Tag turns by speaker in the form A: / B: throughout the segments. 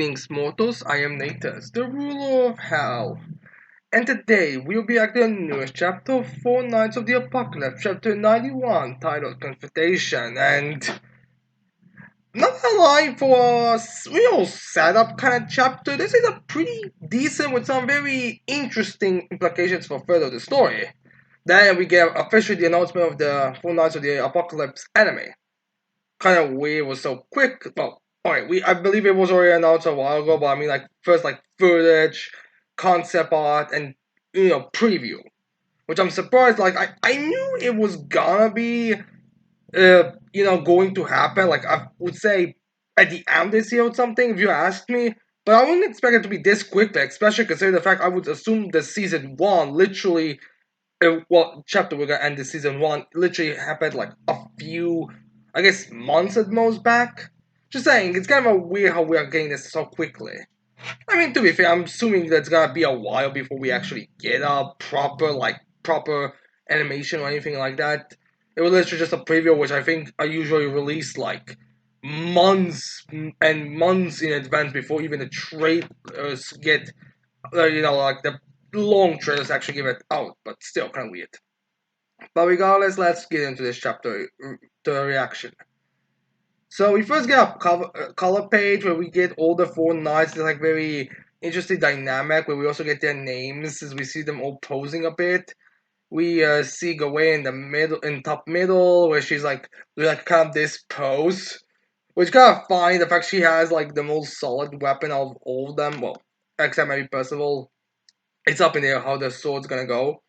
A: Greetings, mortals. I am Natus, the ruler of Hell. And today we'll be acting on the newest chapter of Four Nights of the Apocalypse, chapter 91, titled Confrontation. And not gonna lie, for a real setup kind of chapter, this is a pretty decent with some very interesting implications for further the story. Then we get officially the announcement of the Four Nights of the Apocalypse anime. Kind of weird, it was so quick. Well, alright, I believe it was already announced a while ago, but I mean like first like footage, concept art, and preview. Which I'm surprised, like I knew it was gonna be going to happen, like I would say at the end this year or something, if you asked me. But I wouldn't expect it to be this quickly, especially considering the fact I would assume the season one literally chapter we're gonna end the season one literally happened like a few, I guess, months at most back. Just saying, it's kind of a weird how we are getting this so quickly. I mean, to be fair, I'm assuming that it's gonna be a while before we actually get a proper animation or anything like that. It was literally just a preview, which I think are usually released like months and months in advance before even the trailers get, like the long trailers actually give it out, but still kind of weird. But regardless, let's get into this chapter, the reaction. So we first get a color page where we get all the four knights. It's like very interesting dynamic where we also get their names as we see them all posing a bit. We see Gawain in the middle, in top middle, where she's like kind of this pose, which kind of funny. The fact she has like the most solid weapon of all of them. Well, except maybe Percival. It's up in the air how the sword's gonna go.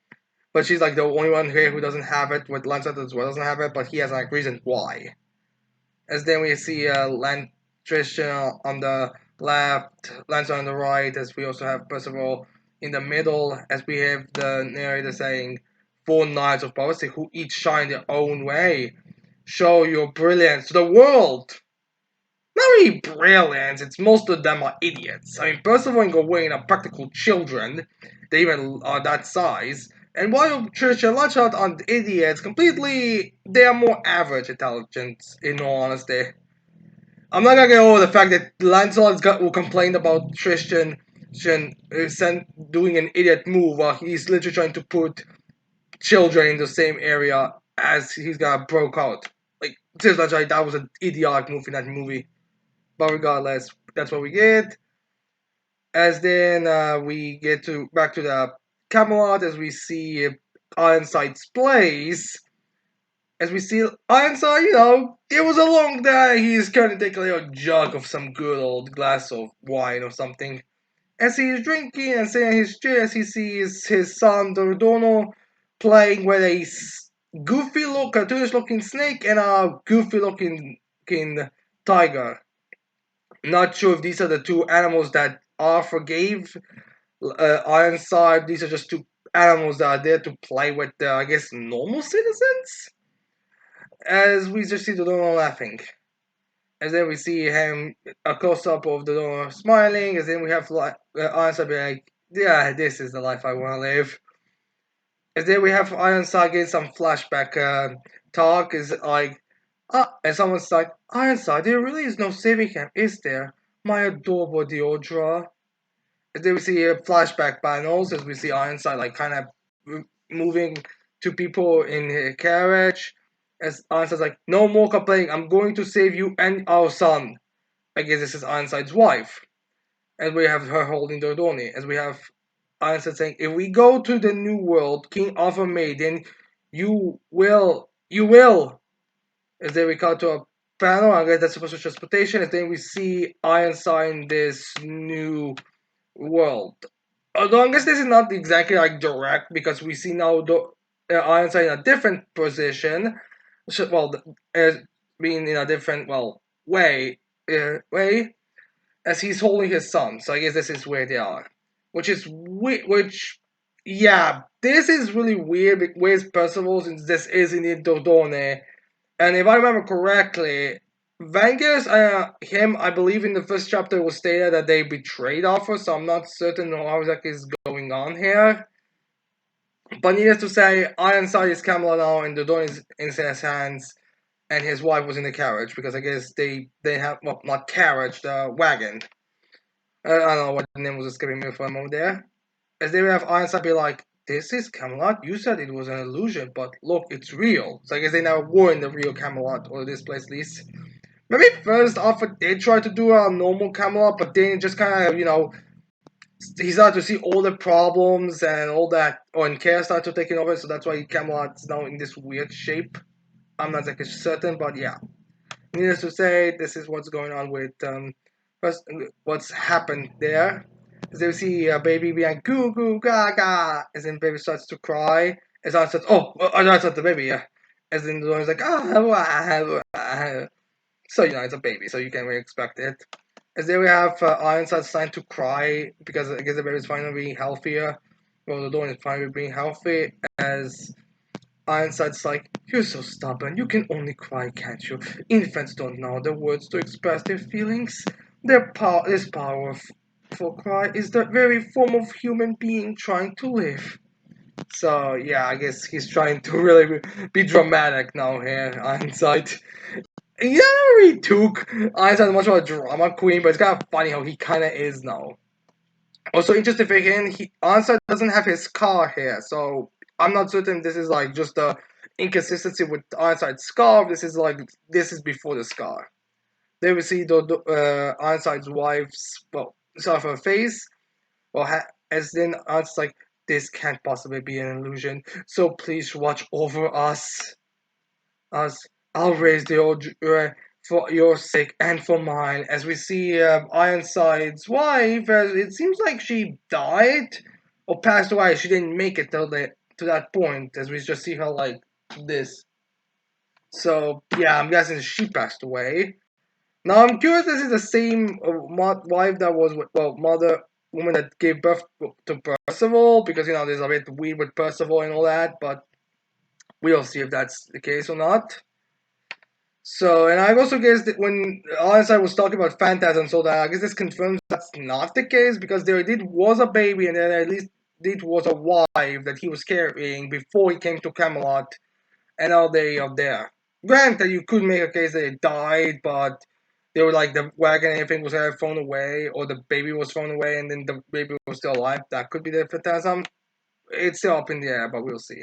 A: But she's like the only one here who doesn't have it. With Lancelot as well doesn't have it, but he has like reason why. As then we see Tristan on the left, Lancelot on the right. As we also have Percival in the middle. As we have the narrator saying, "Four knights of prophecy who each shine their own way. Show your brilliance to the world." Not really brilliance. It's most of them are idiots. I mean, Percival and Gawain are practical children. They even are that size. And while Trish and Lancelot aren't idiots, completely, they are more average intelligence, in all honesty. I'm not gonna get over the fact that Lancelot will complain about Tristan doing an idiot move while he's literally trying to put children in the same area as he's gonna broke out. Like, seriously, that was an idiotic move in that movie. But regardless, that's what we get. As then we get to back to the Camelot as we see Ironside's place. As we see Ironside, it was a long day. He's kind of taking a little jug of some good old glass of wine or something. As he's drinking and sitting in his chair, as he sees his son Dordono playing with a cartoonish looking snake and a goofy looking tiger. Not sure if these are the two animals that Arthur gave Ironside. These are just two animals that are there to play with the, I guess, normal citizens. As we just see the donor laughing. As then we see him, a close up of the donor smiling. As then we have Ironside be like, "Yeah, this is the life I want to live." As then we have Ironside getting some flashback talk. Is like, and someone's like, "Ironside, there really is no saving him, is there? My adorable Deodra." And then we see flashback panels as we see Ironside like kind of moving to people in her carriage. As Ironside's like, "No more complaining. I'm going to save you and our son." I guess this is Ironside's wife. And we have her holding Dordoni. As we have Ironside saying, "If we go to the new world, King Arthur made, then you will." As then we cut to a panel, I guess that's supposed to be transportation. And then we see Ironside in this new world. Although I guess this is not exactly like direct because we see now the Ironside in a different position. Well, as being in a different way as he's holding his son. So I guess this is where they are, which is which. Yeah, this is really weird. Where's Percival since this is in Dordone? And if I remember correctly, Vangus, him, I believe in the first chapter it was stated that they betrayed Arthur, so I'm not certain how exactly is going on here. But needless to say, Ironside is Camelot now, and the door is in his hands, and his wife was in the carriage, because I guess they have, well, not carriage, the wagon. I don't know what the name was escaping me for a moment there. As they would have Einstein be like, "This is Camelot. You said it was an illusion, but look, it's real." So I guess they never were in the real Camelot, or this place at least. Maybe first off, they tried to do a normal Camelot, but then it just kind of, he started to see all the problems and all that, and chaos started to take over. So that's why Camelot's now in this weird shape. I'm not exactly certain, but yeah. Needless to say, this is what's going on with first, what's happened there. As they see a baby being goo goo gaga, as then baby starts to cry. As I said, oh, that's not the baby, yeah. As then the one is like, so it's a baby, so you can really expect it. As there we have Iron starting to cry because I guess the baby's finally being healthier. Well, the dawn is finally being healthy. As Ironside's like, "You're so stubborn. You can only cry, can't you? Infants don't know the words to express their feelings. This power for cry is the very form of human being trying to live." So yeah, I guess he's trying to really be dramatic now here, Ironside. He never really took Ironside much of a drama queen, but it's kind of funny how he kind of is now. Also, interesting thing, Ansar doesn't have his car here, so I'm not certain this is like just a inconsistency with Anside's scar. This is before the scar. There we see the Anside's wife's sort of her face. As then Anside's like, this can't possibly be an illusion. So please watch over us. As I'll raise the old for your sake and for mine. As we see Ironside's wife, as it seems like she died or passed away. She didn't make it to that point. As we just see her like this. So yeah, I'm guessing she passed away. Now I'm curious. This is the same wife that was mother woman that gave birth to Percival, because there's a bit weird with Percival and all that, but we'll see if that's the case or not. So, and I also guess that when I was talking about phantasm, so that I guess this confirms that's not the case, because there did was a baby, and then at least it was a wife that he was carrying before he came to Camelot, and now they are there. Granted, you could make a case that it died, but they were like the wagon and everything was thrown away, or the baby was thrown away, and then the baby was still alive. That could be the phantasm. It's still up in the air, but we'll see.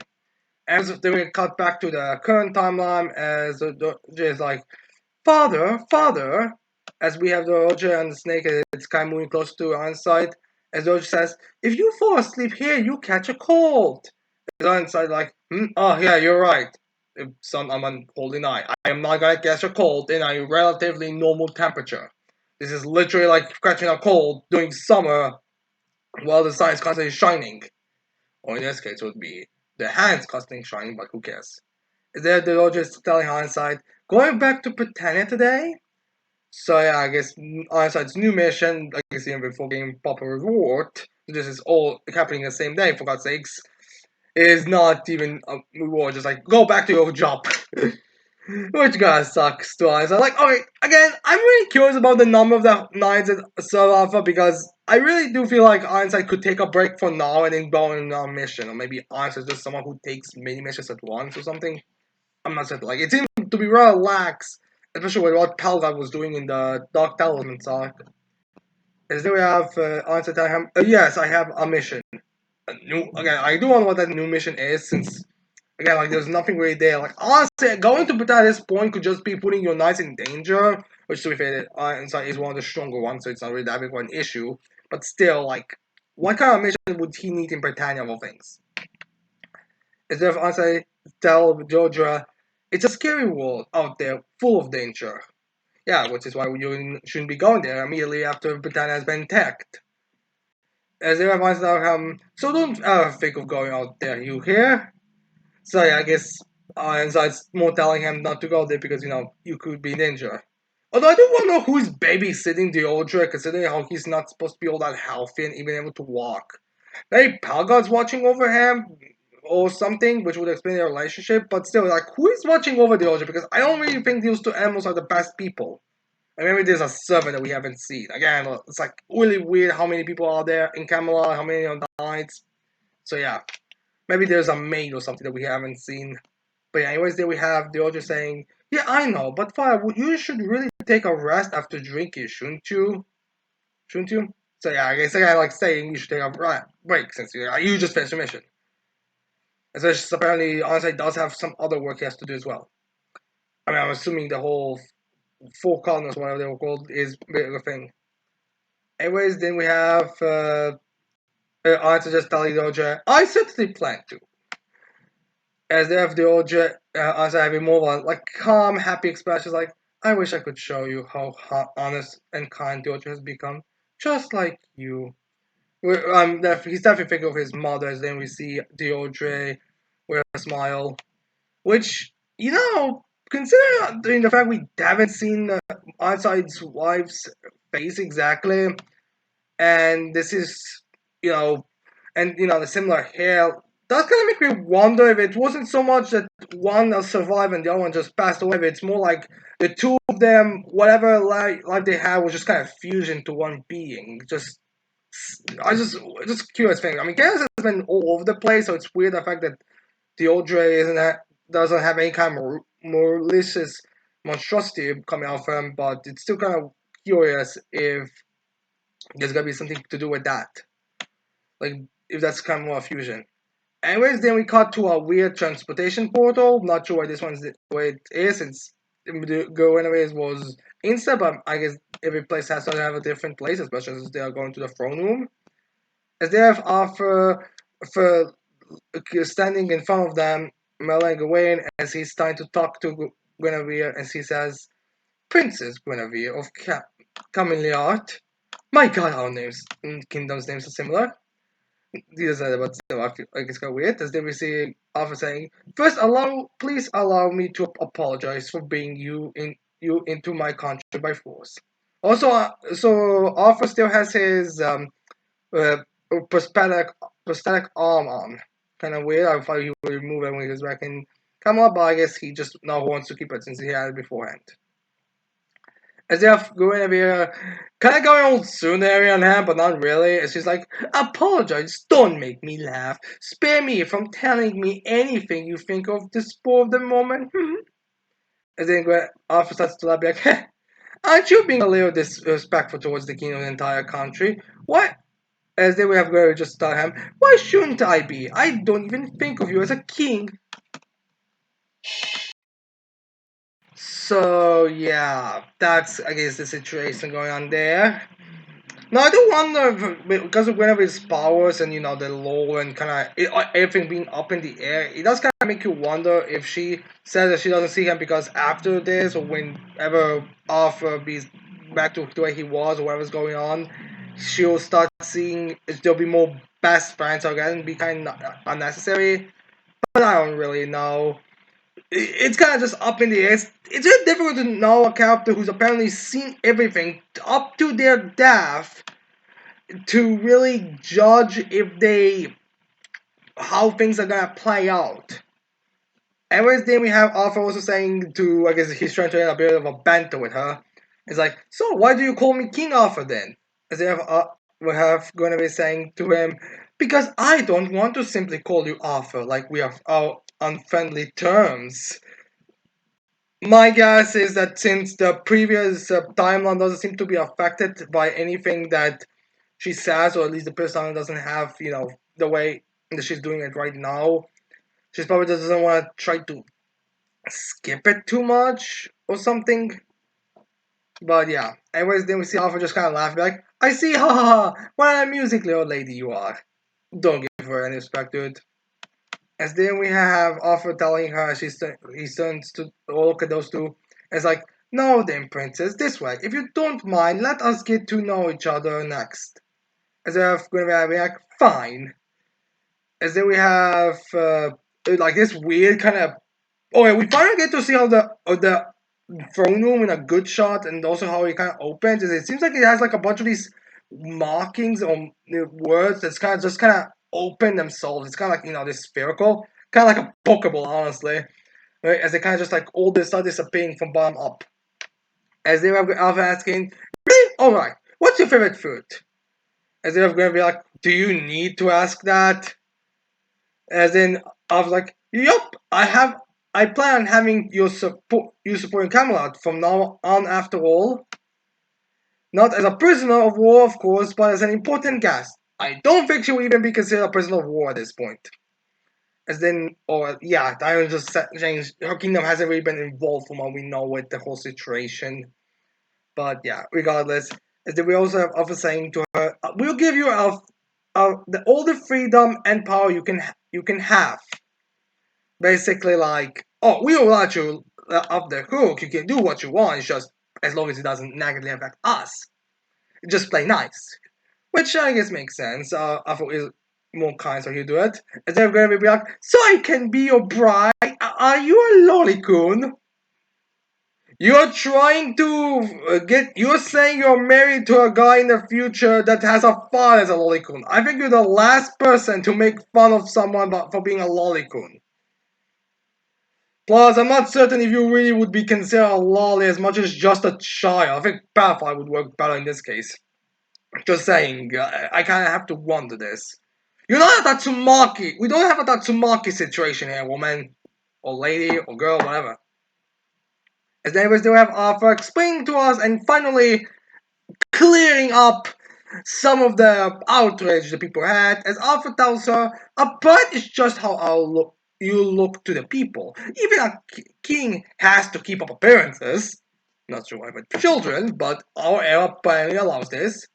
A: As then we cut back to the current timeline, as there's like, "Father, father," as we have the Roger and the snake, and it's kind of moving close to Ironside. As Roger says, "If you fall asleep here, you catch a cold." As Ironside like, "Oh yeah, you're right. Son, I'm on holy night. I am not gonna catch a cold in a relatively normal temperature. This is literally like catching a cold during summer while the sun is constantly shining. Or in this case, it would be the hands constantly shining, but who cares?" Is there the Roger is telling Ironside, "Going back to Britannia today?" So yeah, I guess Ironside's new mission, like I even before getting proper reward, this is all happening the same day, for God's sakes, is not even a reward, just like, go back to your job. Which kinda sucks to Ironside. Like, alright, again, I'm really curious about the number of the nines at Sir Alpha, because I really do feel like Ironside could take a break for now and then go on another mission. Or maybe Ironside's just someone who takes many missions at once or something. I'm not certain. Like, it seemed to be rather lax, especially with what Palgat was doing in the Dark Talisman arc. Is there we have answer time? Yes, I have a mission. Again, I do want to know what that new mission is, since again, like, there's nothing really there. Like, honestly, going to Bhutan at this point could just be putting your knights in danger, which to be fair, Inside is one of the stronger ones, so it's not really that big of an issue. But still, like, what kind of mission would he need in Britannia of all things? Is there answer tell Georgia, it's a scary world out there, full of danger. Yeah, which is why you shouldn't be going there immediately after Britannia has been attacked. As there points out, so don't think of going out there, you hear? So yeah, I guess Inside's more telling him not to go there because, you could be in danger. Although I do want to know who's babysitting the Oldra, considering how he's not supposed to be all that healthy and even able to walk. Maybe Palgod's watching over him or something, which would explain their relationship, but still, like, who is watching over the Oldra? Because I don't really think those two animals are the best people. And maybe there's a servant that we haven't seen. Again, it's like really weird how many people are there in Camelot, how many on the nights. So yeah, maybe there's a maid or something that we haven't seen. But yeah, anyways, there we have the author saying, "Yeah, I know, but Fire, you should really take a rest after drinking, shouldn't you? Shouldn't you?" So yeah, I guess I like saying you should take a break since you just finished the mission. Especially apparently Onside does have some other work he has to do as well. I mean, I'm assuming the whole four corners, whatever they were called, is a bit of a thing. Anyways, then we have Onside just telling Doja, I certainly plan to. As they have the Doja Onside having more like calm, happy expressions like, I wish I could show you how honest and kind Doja has become, just like you. He's definitely thinking of his mother, as then we see Deodre with a smile. Which, considering the fact we haven't seen Onside's wife's face exactly, and this is, you know, and the similar hair, that's gonna make me wonder if it wasn't so much that one survived and the other one just passed away. If it's more like the two of them, whatever life they had, was just kind of fused into one being. I just curious thing. I mean, Kansas has been all over the place, so it's weird the fact that the old Dre doesn't have any kind of malicious monstrosity coming out from him, but it's still kind of curious if there's gonna be something to do with that. Like, if that's kind of more fusion. Anyways, then we cut to a weird transportation portal. Not sure why this one's the way it is. It's go anyways was Insta, but I guess every place has to have a different place, especially as they are going to the throne room. As they have Arthur for standing in front of them, Mela and Gawain, as he's trying to talk to Guinevere, as he says, Princess Guinevere of Cameliard. My god, our names, kingdoms' names are similar. These are but still, I feel like it's kind of weird. As then we see Arthur saying, "First, please allow me to apologize for bringing you into my country by force." Also, so Arthur still has his uh, prosthetic prosthetic arm on. Kind of weird. I thought he would remove it when he was back in Camelot, but I guess he just now wants to keep it since he had it beforehand. As if going to be kind of going old Tsunami on him, but not really. It's just like, apologize, don't make me laugh. Spare me from telling me anything you think of the spur of the moment. As then Arthur starts to laugh, like, aren't you being a little disrespectful towards the king of the entire country? What? As they would have just tell him, why shouldn't I be? I don't even think of you as a king. So yeah, that's I guess the situation going on there. Now I do wonder if, because of Guinevere's powers and the law and kind of everything being up in the air, it does kind of make you wonder if she says that she doesn't see him because after this or whenever Arthur be back to the way he was or whatever's going on, she'll start seeing there'll be more best friends again, be kind of unnecessary. But I don't really know. It's kind of just up in the air. It's very difficult to know a character who's apparently seen everything up to their death to really judge if they how things are gonna play out. Anyways, then we have Arthur also saying to I guess he's trying to have a bit of a banter with her. It's like, so why do you call me King Arthur then? As if we have gonna be saying to him, because I don't want to simply call you Arthur like we have our unfriendly terms. My guess is that since the previous timeline doesn't seem to be affected by anything that she says, or at least the person doesn't have, the way that she's doing it right now, she probably doesn't want to try to skip it too much or something. But yeah, anyways, then we see Alpha just kind of laughing, like, I see, ha ha ha, what an amusing little lady you are. Don't give her any respect, dude. As then we have Arthur telling her he turns to look at those two. It's like, no then, princess, this way. If you don't mind, let us get to know each other next. As if going to be like, fine. As then we have like this weird kind of. Oh yeah, we finally get to see how the throne room in a good shot, and also how it kind of opens. It seems like it has like a bunch of these markings on words that's kind of open themselves. It's kind of like this spherical, kind of like a Pokeball, honestly. Right? As they kind of just like all this start disappearing from bottom up. As they have Alpha asking, really? All right, what's your favorite food? As they have going to be like, do you need to ask that? As in, I was like, yup, I plan on having you supporting Camelot from now on after all. Not as a prisoner of war, of course, but as an important guest. I don't think she will even be considered a prisoner of war at this point. As then, or yeah, I was just saying her kingdom hasn't really been involved from what we know with the whole situation. But yeah, regardless, as then we also have offer saying to her, "We'll give you all the freedom and power you can have." Basically, like, oh, we will let you off the hook. You can do what you want. It's just as long as it doesn't negatively affect us. Just play nice, which I guess makes sense. I thought it was more kind, so you do it. And they're gonna be like, "So I can be your bride? Are you a lolicon? You're trying to get. You're saying you're married to a guy in the future that has a father as a lolicon. I think you're the last person to make fun of someone for being a lolicon. Plus, I'm not certain if you really would be considered a lolly as much as just a child. I think Pathfinder would work better in this case. Just saying, I kind of have to wonder this. You're not a Tatsumaki. We don't have a Tatsumaki situation here, woman, or lady, or girl, whatever. As anyways, they have Arthur explaining to us and finally clearing up some of the outrage the people had. As Arthur tells her, a bride is just how you look to the people. Even a king has to keep up appearances. Not sure why with children, but our era apparently allows this.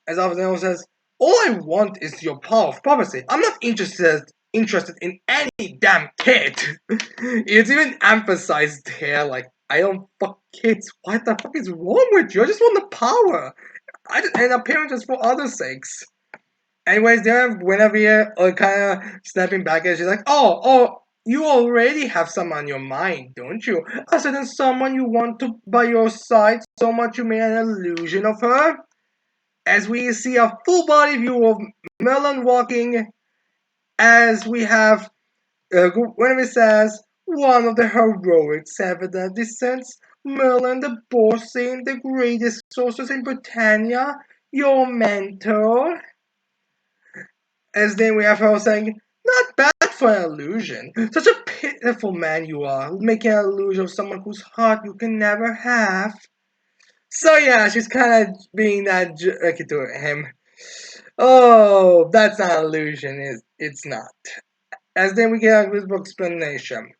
A: As Alvin says, all I want is your power of prophecy. I'm not interested in any damn kid. It's even emphasized here, like, I don't fuck kids. What the fuck is wrong with you? I just want the power. And appearances for other sakes. Anyways, there Guinevere kind of snapping back at. She's like, oh, you already have someone on your mind, don't you? A certain someone you want to by your side so much you made an illusion of her? As we see a full body view of Merlin walking, as we have Guinevere says, one of the heroic seven that descends, Merlin the Borsane, the greatest sorceress in Britannia, your mentor. As then we have her saying, not bad for an illusion. Such a pitiful man you are, making an illusion of someone whose heart you can never have. So yeah, she's kind of being that jerky to him. Oh, that's not an illusion. It's not. As then we get a visible explanation.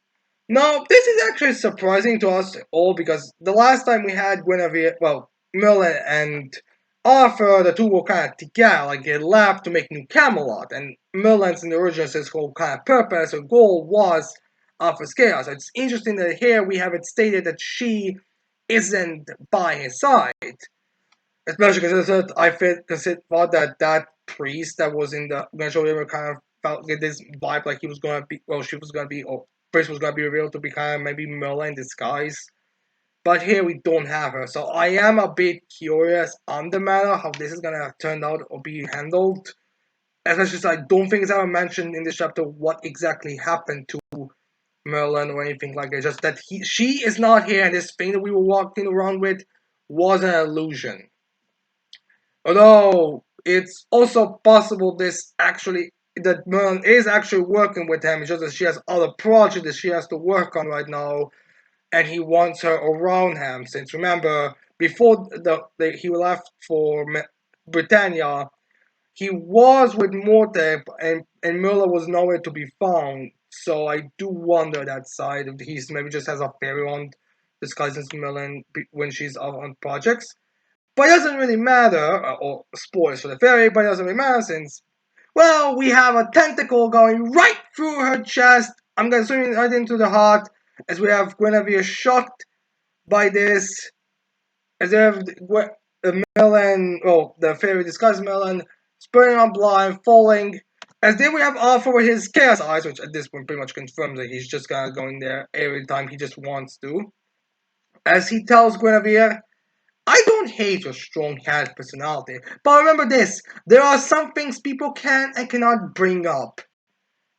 A: No, this is actually surprising to us all because the last time we had Guinevere, well, Merlin and Arthur, the two were kind of together, like they left to make New Camelot, and Merlin's in the original his whole kind of purpose or goal was Arthur's chaos. It's interesting that here we have it stated that she isn't by his side. Especially because I thought that that priest that was in the Metro River kind of felt get this vibe like he was gonna be, well, she was gonna be, or priest was gonna be revealed to be kind of maybe Merlin in disguise. But here we don't have her, so I am a bit curious on the matter how this is gonna turn out or be handled. Especially since I don't think it's ever mentioned in this chapter what exactly happened to Merlin or anything like that. Just that she is not here, and this thing that we were walking around with was an illusion. Although it's also possible this actually that Merlin is actually working with him, it's just that she has other projects that she has to work on right now, and he wants her around him. Since remember, before he left for Britannia, he was with Morte, and Merlin was nowhere to be found. So I do wonder that side of he's maybe just has a fairy on disguising Merlin when she's out on projects. But it doesn't really matter, or spoilers for the fairy, but it doesn't really matter since, well, we have a tentacle going right through her chest. I'm going to swim right into the heart, as we have Guinevere shocked by this, as we have Melon, well, the fairy disguised Melon, spurting on blood and falling. As then we have Arthur with his chaos eyes, which at this point pretty much confirms that he's just gonna go in there every time he just wants to. As he tells Guinevere, I don't hate your strong-headed personality, but remember this, there are some things people can and cannot bring up.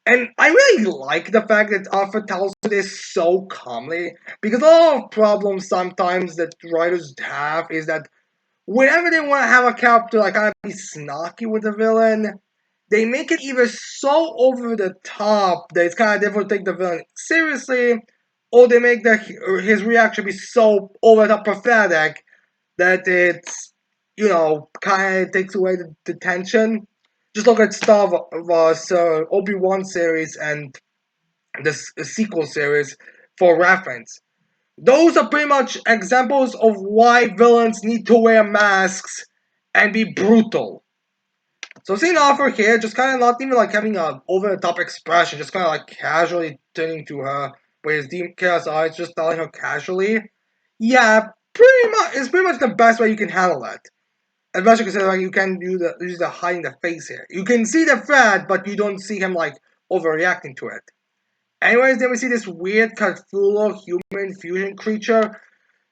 A: And I really like the fact that Arthur tells this so calmly, because a lot of problems sometimes that writers have is that whenever they want to have a character like kind of be snarky with the villain, they make it either so over the top that it's kind of difficult to take the villain seriously, or they make his reaction be so over the top pathetic that it's kind of takes away the tension. Just look at Star Wars Obi-Wan series and the sequel series for reference. Those are pretty much examples of why villains need to wear masks and be brutal. So seeing Arthur here, just kind of not even like having a over-the-top expression, just kind of like casually turning to her with his deep chaos eyes, just telling her casually, yeah, pretty much, it's pretty much the best way you can handle it. Especially considering you can use the hiding the face here. You can see the threat, but you don't see him like overreacting to it. Anyways, then we see this weird Cthulhu human fusion creature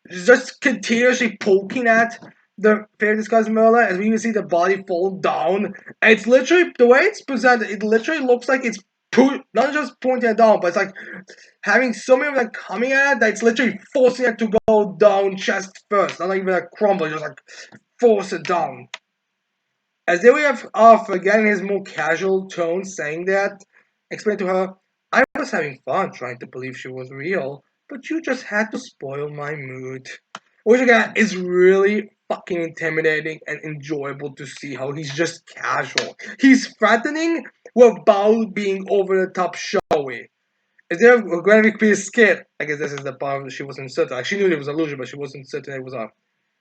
A: just continuously poking at the fair disguised Merlin as we see the body fall down. And it's literally the way it's presented, it literally looks like it's not just pointing it down, but it's like having so many of them coming at it that it's literally forcing it to go down chest first. Not even a crumble, just like force it down. As then we have Arthur again in his more casual tone saying that, explain to her, I was having fun trying to believe she was real, but you just had to spoil my mood. Which again is really fucking intimidating and enjoyable to see how he's just casual. He's threatening without being over the top showy. Is there going to be scared? I guess this is the part that she wasn't certain. Like, she knew it was illusion, but she wasn't certain it was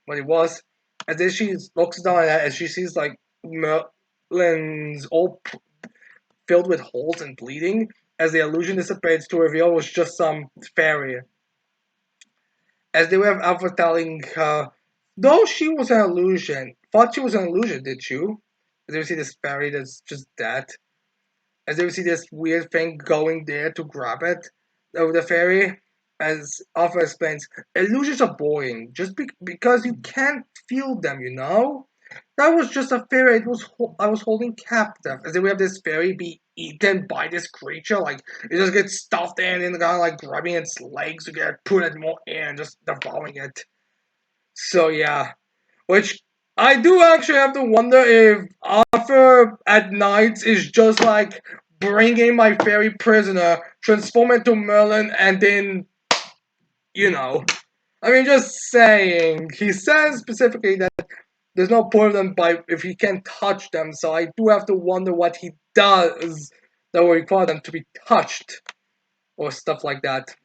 A: what it was. And then she looks down at it and she sees like Merlin's all filled with holes and bleeding. As the illusion dissipates, to reveal it was just some fairy. As they have Alpha telling her, though she was an illusion, thought she was an illusion, did you? As they see this fairy that's just dead. As they see this weird thing going there to grab it over the fairy. As Alpha explains, illusions are boring just because you can't feel them, you know? That was just a fairy. I was holding captive. As if we have this fairy be eaten by this creature, like it just gets stuffed in, and the guy like grabbing its legs to get put it more in, just devouring it. So yeah, which I do actually have to wonder if Arthur at nights is just like bringing my fairy prisoner, transform it to Merlin, and then you know. I mean, just saying. He says specifically that there's no point of them by if he can't touch them. So I do have to wonder what he does that will require them to be touched or stuff like that.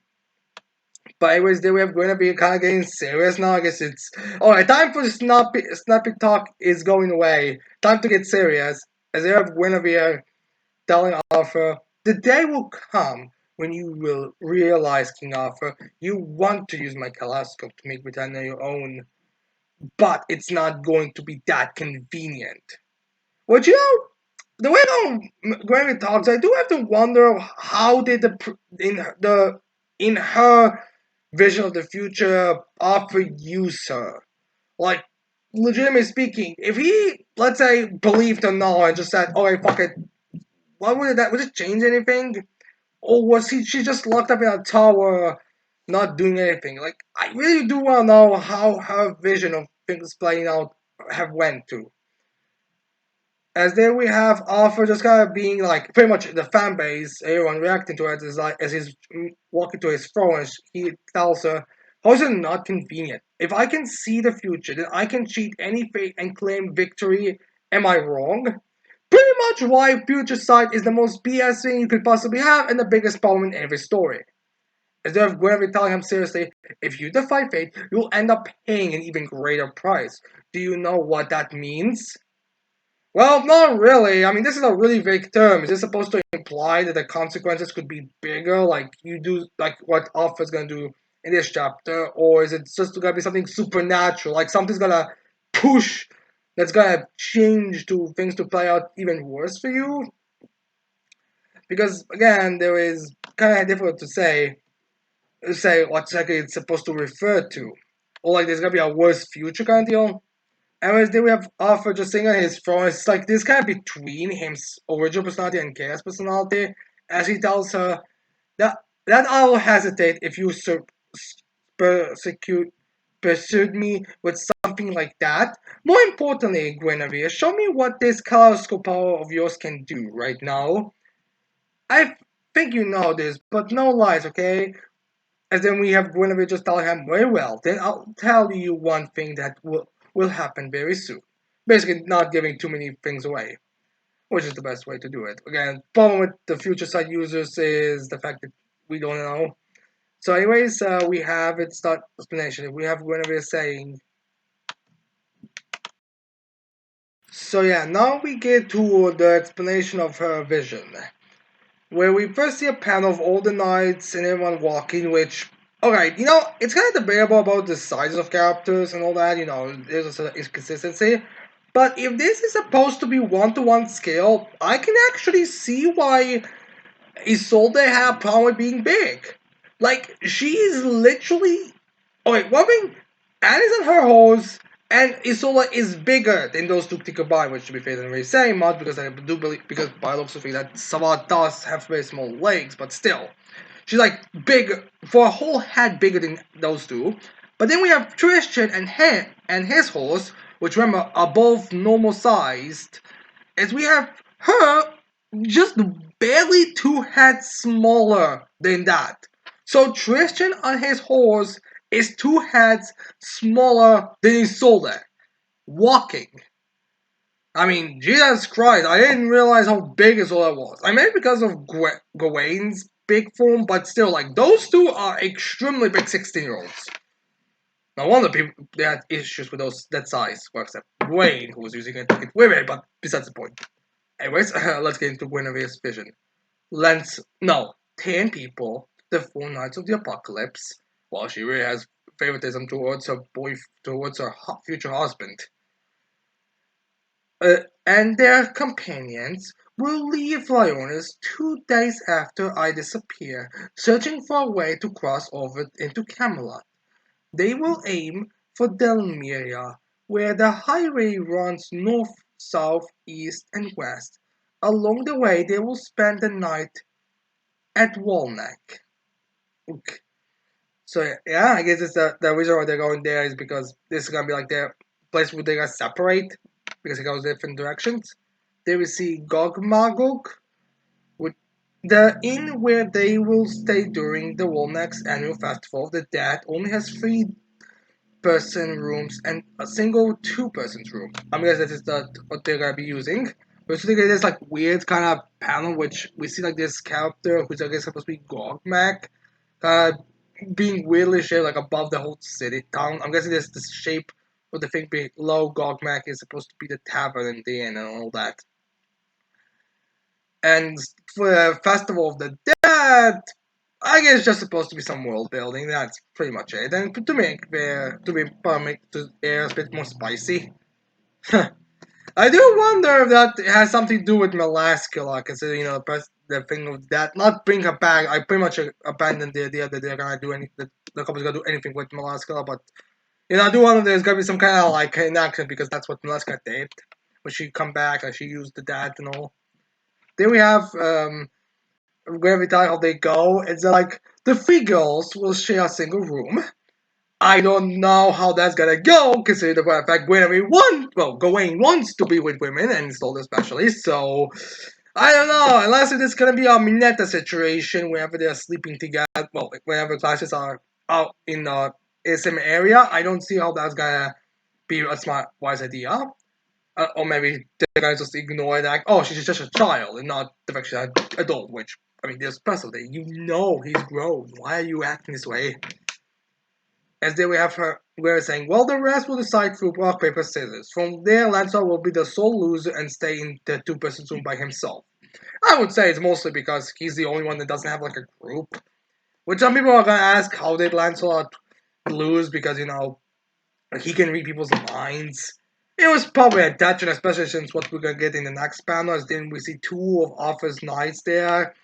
A: But anyways, then we're going to be kind of getting serious now. I guess it's alright. Time for the snappy talk is going away. Time to get serious. As they have Guinevere telling Arthur, the day will come when you will realize, King Arthur, you want to use my kaleidoscope to make Britannia your own, but it's not going to be that convenient. But you know, the way Granny talks, I do have to wonder how did in her vision of the future Arthur use her? Like, legitimately speaking, if he, let's say, believed or not and just said, "Okay, fuck it," what would it change anything? Or was she just locked up in a tower, not doing anything? Like, I really do want to know how her vision of things playing out have went to. As there we have Arthur just kind of being like pretty much the fan base, everyone reacting to it is like as he's walking to his throne, and he tells her, "How is it not convenient? If I can see the future, then I can cheat any fate and claim victory. Am I wrong?" Pretty much why future sight is the most BS thing you could possibly have and the biggest problem in every story. Instead of Guinevere telling him seriously, if you defy fate, you'll end up paying an even greater price. Do you know what that means? Well, not really. I mean, this is a really vague term. Is this supposed to imply that the consequences could be bigger, like you do, like what Alpha's gonna do in this chapter, or is it just gonna be something supernatural, like something's gonna push that's gonna change to things to play out even worse for you? Because again, there is kind of difficult to say what exactly it's supposed to refer to, or like there's gonna be a worse future kind of deal. Anyways, then we have Arthur just sitting on his throne. It's like this kind of between his original personality and Chaos personality, as he tells her that I will hesitate if you persecute pursued me with something like that. More importantly, Guinevere, show me what this kaleidoscope power of yours can do right now. I think you know this, but no lies, okay? As then we have Guinevere just telling him, very well, then I'll tell you one thing that will happen very soon. Basically, not giving too many things away, which is the best way to do it. Again, problem with the future site users is the fact that we don't know. So, anyways, we have its start explanation. We have Guinevere saying. So yeah, now we get to the explanation of her vision, where we first see a panel of all the knights and everyone walking, which, alright, it's kind of debatable about the sizes of characters and all that, there's a inconsistency. But if this is supposed to be one-to-one scale, I can actually see why Isolde had a problem with being big. Like, she is literally. Okay, one thing, Annie's on her horse, and Isola is bigger than those two combined, which to be fair, doesn't really say much because I do believe, because by looks of it, that Savat does have very small legs, but still. She's like big, for a whole head bigger than those two. But then we have Tristan and his horse, which remember are both normal sized, as we have her just barely two heads smaller than that. So Tristan on his horse is two heads smaller than Isolde. Walking. I mean, Jesus Christ, I didn't realize how big Isolde was. I mean, because of Gawain's big form, but still, like, those two are extremely big 16-year-olds. No wonder people they had issues with that size, well, except Gawain, who was using it to get women, but besides the point. Anyways, let's get into Guinevere's vision. Lens, no, 10 people, the 4 Knights of the Apocalypse, while she really has favoritism towards her future husband, and their companions will leave Lyones 2 days after I disappear, searching for a way to cross over into Camelot. They will aim for Delmeria, where the highway runs north, south, east, and west. Along the way, they will spend the night at Walneck. Okay. So yeah, I guess it's the reason why they're going there is because this is gonna be like their place where they're gonna separate because it goes different directions. They will see Gog Magog, with the inn where they will stay during the Walneck's annual festival of the dead only has 3-person rooms and a single 2-person's room. I guess that is what they're gonna be using. Basically, there's like weird kind of panel which we see like this character who's I guess supposed to be Gogmak, kind of being weirdly shaped like above the whole city town. I'm guessing there's this shape of the thing below Gogmak is supposed to be the tavern and the inn and all that. And for the Festival of the Dead, I guess it's just supposed to be some world building. That's pretty much it. And to make the air a bit more spicy. I do wonder if that has something to do with Melascula, considering the thing of that. Not bring her back. I pretty much abandoned the idea that they're gonna do anything. The company's gonna do anything with Melascula, but I do wonder if there's gonna be some kind of like inaction because that's what Melascula did. When she come back, like she used the dad and all. Then we have every time how they go, it's like the 3 girls will share a single room. I don't know how that's gonna go, considering the fact Gawain wants to be with women, and Stolder especially, so I don't know, unless it is gonna be a Mineta situation whenever they're sleeping together, well, whenever classes are out in the same area, I don't see how that's gonna be a wise idea. Or maybe they're gonna just ignore that. Oh, she's just a child, and not the fact she's an adult. Which I mean, there's special. He's grown. Why are you acting this way? As there we have her, we're saying, well, the rest will decide through rock paper scissors. From there, Lancelot will be the sole loser and stay in the 2-person room by himself. I would say it's mostly because he's the only one that doesn't have like a group. Which some people are gonna ask, how did Lancelot lose? Because he can read people's minds. It was probably a touch, and especially since what we're gonna get in the next panel is then we see 2 of Arthur's knights there,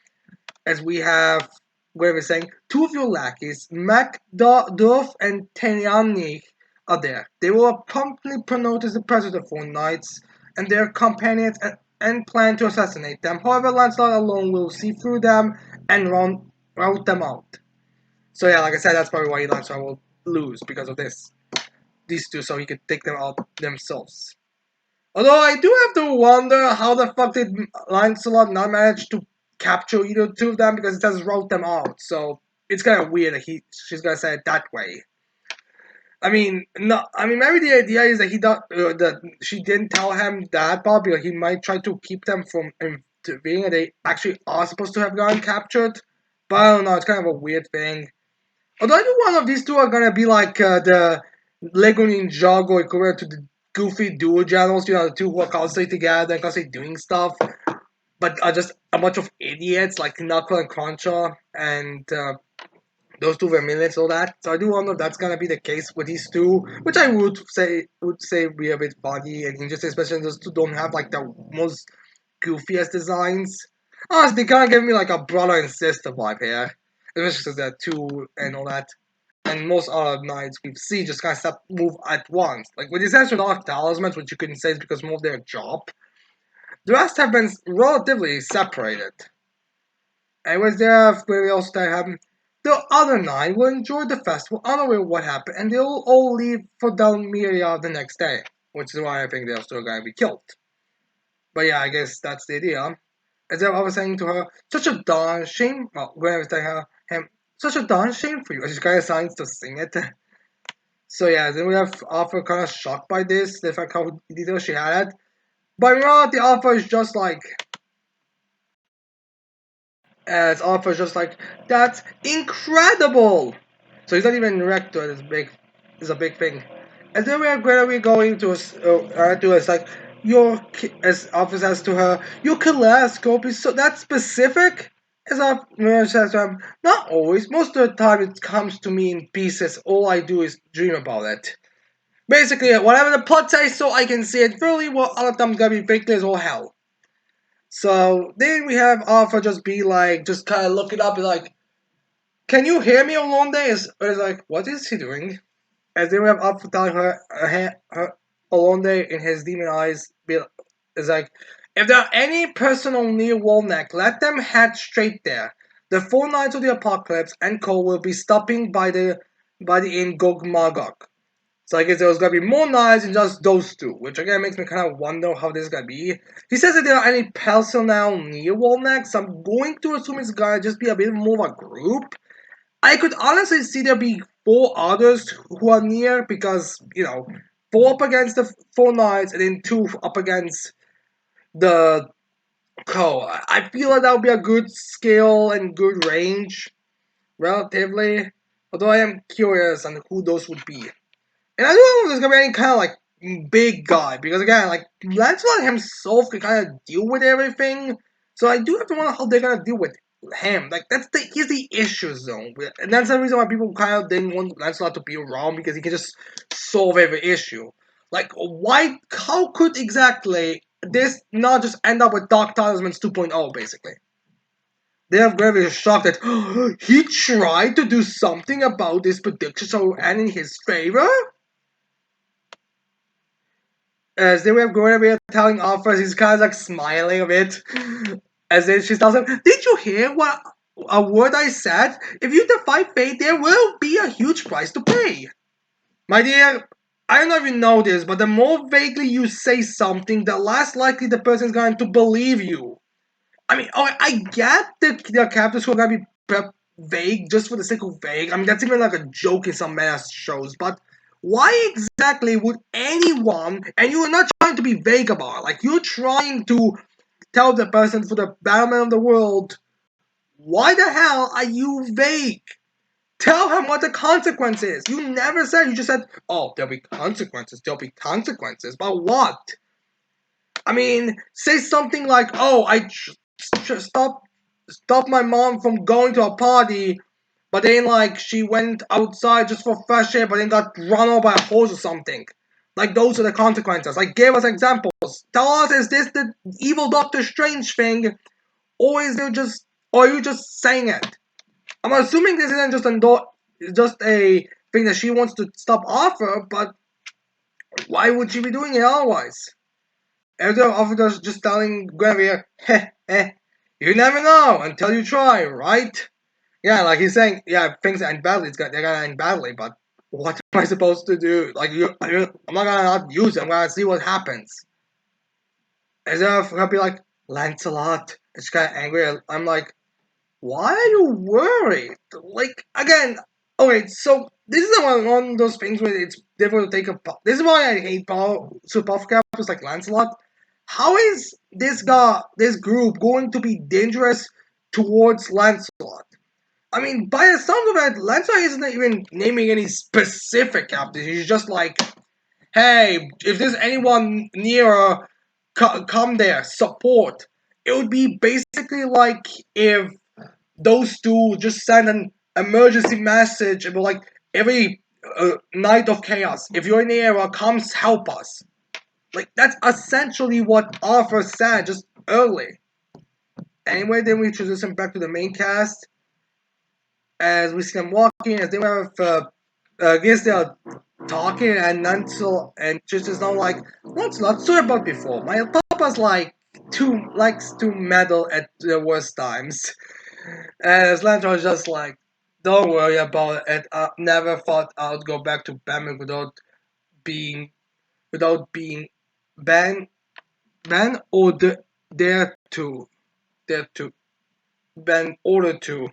A: as we have where we're saying 2 of your lackeys, Macduff and Tenyanich, are there. They will promptly promote as the president of 4 knights and their companions and plan to assassinate them. However, Lancelot alone will see through them and rout them out. So yeah, like I said, that's probably why Lancelot will lose because of these two, so he could take them out themselves. Although I do have to wonder how the fuck did Lancelot not manage to capture either 2 of them because it says wrote them out. So it's kind of weird that she's gonna say it that way. I mean, no. I mean, maybe the idea is that that she didn't tell him that part because he might try to keep them from being that they actually are supposed to have gotten captured. But I don't know. It's kind of a weird thing. Although I think one of these two are gonna be like the Lego Ninjago equivalent to the Goofy Duo channels. You know, the two who are constantly together and constantly doing stuff, but are just a bunch of idiots like Knuckle and Cruncher and those two were millions, all that. So I do wonder if that's gonna be the case with these two, which I would say be a bit funny and interesting, especially those two don't have like the most goofiest designs. Honestly, they kind of give me like a brother and sister vibe here, especially since they're two and all that. And most other knights we've seen just kind of start move at once. Like with the exception of talismans, which you couldn't say is because more of their job, the rest have been relatively separated. Anyways, there we also have the other nine will enjoy the festival, unaware of what happened, and they'll all leave for Dalmeria the next day, which is why I think they're still gonna be killed. But yeah, I guess that's the idea. As I was saying to her, such a darn shame. Well, when I was telling her, him, such a darn shame for you. And she kind of signs to sing it. So yeah, then we have Arthur kind of shocked by this, the fact how detailed she had it. But in reality, Arthur is just like, as Alpha's just like, that's incredible! So he's not even rector, is a big thing. And then we're going to it's like, as Alpha says to her, your kaleidoscope is so that specific? As Alpha says to him, not always, most of the time it comes to me in pieces, all I do is dream about it. Basically, whatever the plot says, so I can see it really, well, other times gonna be fake as all hell. So then we have Alpha just be like, just kind of look it up, and like, can you hear me alone there? It's like, what is he doing? And then we have Alpha telling her alone there in his demon eyes, is like, if there are any personnel near Walneck, let them head straight there. The four knights of the apocalypse and Co will be stopping by the inn Gog Magog. So I guess there was gonna be more knives than just those two, which again makes me kind of wonder how this is gonna be. He says that there are any personnel near Walneck, so I'm going to assume it's gonna just be a bit more of a group. I could honestly see there be four others who are near because, four up against the four knights and then two up against the co. I feel like that would be a good scale and good range, relatively. Although I am curious on who those would be. And I don't know if there's gonna be any kind of like big guy because again, like Lancelot himself can kind of deal with everything. So I do have to wonder how they're gonna deal with him. Like he's the issue zone, and that's the reason why people kind of didn't want Lancelot to be around because he can just solve every issue. Like why? How could exactly this not just end up with Dark Talismans 2.0 basically? They are very shocked that he tried to do something about this prediction so and in his favor. As they were going away telling Alpha, he's kind of like smiling a bit. As then she tells him, did you hear what a word I said? If you defy fate, there will be a huge price to pay. My dear, I don't know if you know this, but the more vaguely you say something, the less likely the person is going to believe you. I mean, I get the characters who are going to be vague just for the sake of vague. I mean, that's even like a joke in some meta shows, but why exactly would anyone, and you are not trying to be vague about it, like you're trying to tell the person for the betterment of the world, why the hell are you vague? Tell him what the consequence is. You never said, you just said, oh, there'll be consequences. But what? I mean, say something like, oh, stop my mom from going to a party, but then like she went outside just for fresh air, but then got run over by a horse or something. Like those are the consequences. Like give us examples. Tell us, is this the evil Doctor Strange thing, or are you just saying it? I'm assuming this isn't just a thing that she wants to stop Arthur, but why would she be doing it otherwise? Elder officers just telling Guinevere, heh, heh, you never know until you try, right? Yeah, like he's saying, yeah, things end badly, they're gonna end badly, but what am I supposed to do? Like, I'm not gonna not use it, I'm gonna see what happens. Elder gonna be like, Lancelot. It's kinda angry. I'm like, why are you worried? Like, again, Okay, so this is one of those things where it's difficult to take a. This is why I hate super powerful characters like Lancelot. How is this group, going to be dangerous towards Lancelot? I mean, by the sound of it, Lancelot isn't even naming any specific captains. He's just like, hey, if there's anyone near, come there, support. It would be basically like if those two just send an emergency message about like every night of chaos. If you're in the area, come help us. Like that's essentially what Arthur said just early. Anyway, then we introduce him back to the main cast as we see them walking. As they have, I guess they are talking, and Nansel and just is now like, what's not so about before? My papa's like too likes to meddle at the worst times. And Slanter was just like, don't worry about it. I never thought I'd go back to Batman being without being ban or dare to ban ordered to.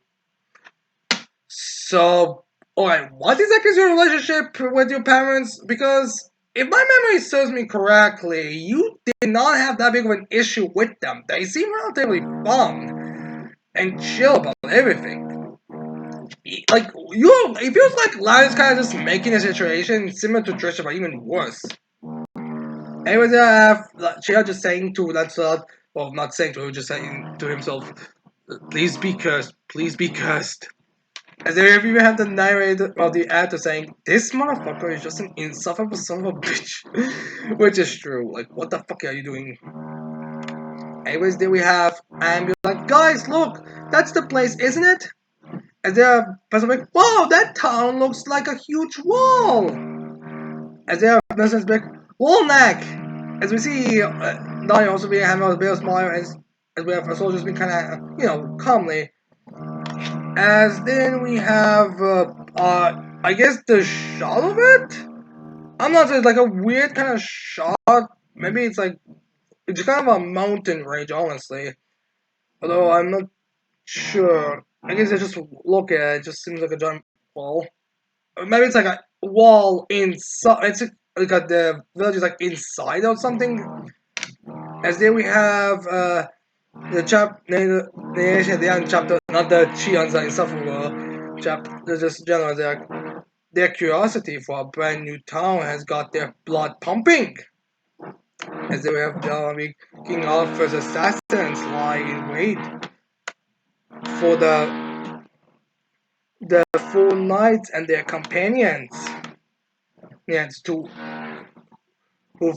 A: So, alright, what exactly is your relationship with your parents? Because if my memory serves me correctly, you did not have that big of an issue with them. They seem relatively fun and chill about everything. Like it feels like Lion's kind of just making the situation similar to Trisha, but even worse. Anyways, Chia just saying to Lancelot, well, not saying to him, just saying to himself, please be cursed. As there even have the narrator of the actor saying, this motherfucker is just an insufferable son of a bitch. Which is true. Like, what the fuck are you doing? Anyways, there we have, and we're like, guys, look, that's the place, isn't it? And they're like, wow, that town looks like a huge wall. As they are President Big Wallneck. As we see, Donnie also being handled with a bit of smile as we have soldiers being kind of, calmly. As then we have, I guess the shot of it? I'm not sure, it's like a weird kind of shot. Maybe it's kind of a mountain range, honestly. Although I'm not sure. I guess I just look at it, it just seems like a giant wall. Maybe it's like a wall inside. It's like the village is like inside or something. As there we have the end chapter, not the Chians that insufferable chapter. Just general their curiosity for a brand new town has got their blood pumping. As they have King Arthur's assassins lie in wait for the full knights and their companions. Yes, who've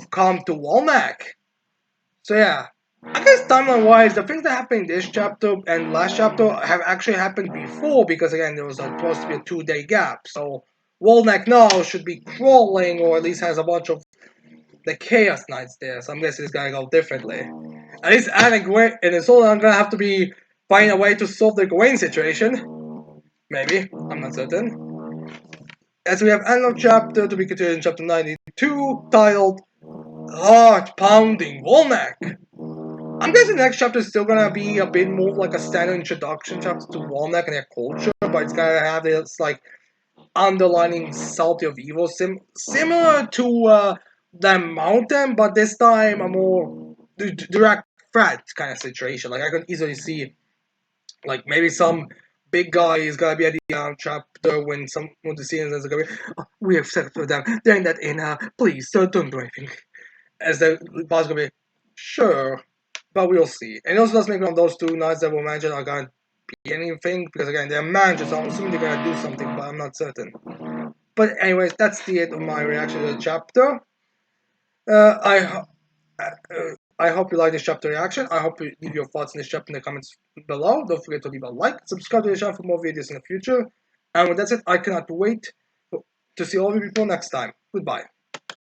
A: come to Walnack. So yeah, I guess timeline wise, the things that happened in this chapter and last chapter have actually happened before because again there was supposed to be a 2 day gap. So Walnack now should be crawling or at least has a bunch of the Chaos Knights there. So I'm guessing it's gonna go differently. At least adding Gwen and it's all I'm gonna have to be find a way to solve the Gwen situation. Maybe, I'm not certain. As we have end of chapter to be continued in chapter 92, titled Heart Pounding Walnack. I'm guessing the next chapter is still gonna be a bit more like a standard introduction chapter to Walnack and their culture, but it's gonna have this like underlining salty of evil, similar to the mountain, but this time a more direct threat kind of situation. Like I can easily see, like maybe some big guy is gonna be at the chapter when some of the scenes is gonna be, oh, we have settled for them. They're in that inn. Please, don't do anything. As the boss gonna be, sure, but we'll see. And it also does make one of those two knights that were mentioned are gonna be anything because again they're managers, so I'm assuming they're gonna do something, but I'm not certain. But anyways, that's the end of my reaction to the chapter. Uh, I I hope you like this chapter reaction. I hope you leave your thoughts in this chapter in the comments below. Don't forget to leave a like, subscribe to the channel for more videos in the future. And with that said, I cannot wait to see all of you people next time. Goodbye.